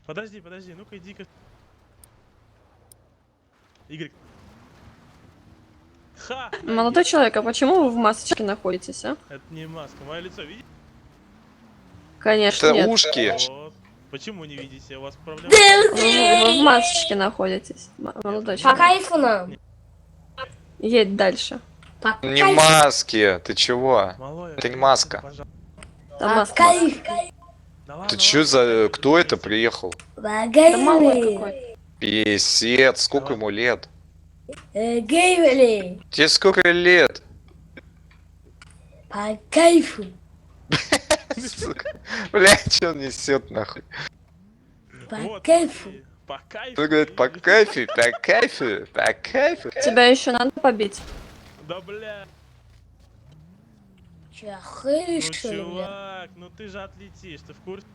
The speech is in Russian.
Подожди, ну-ка иди-ка. Игорь. Ха! Молодой человек, а почему вы в масочке находитесь, а? Это не маска, мое лицо видите? Конечно, Это нет. ушки. Вот. Почему не видите? У вас проблемы? Вы в масочке находитесь, молодой По человек. кайфу нам. Едь дальше. По Не кайфу. маски, ты чего? Малой, Это не маска. пожалуйста. Там По маска. кайфу. Да ладно, Ты чё за... Кто это приехал? По Да малой кайфу. какой. Песец, сколько ему лет? Гейвели. Тебе сколько лет? По кайфу. Сука. Блядь, что он несет нахуй? По Вот, кайфу. по кайфу. Кто говорит, по кайфу, по кайфу, по кайфу? Тебя еще надо побить. Да бля. Че, охуели, Ну что ли, бля? чувак, ну ты же отлетишь, ты в курсе?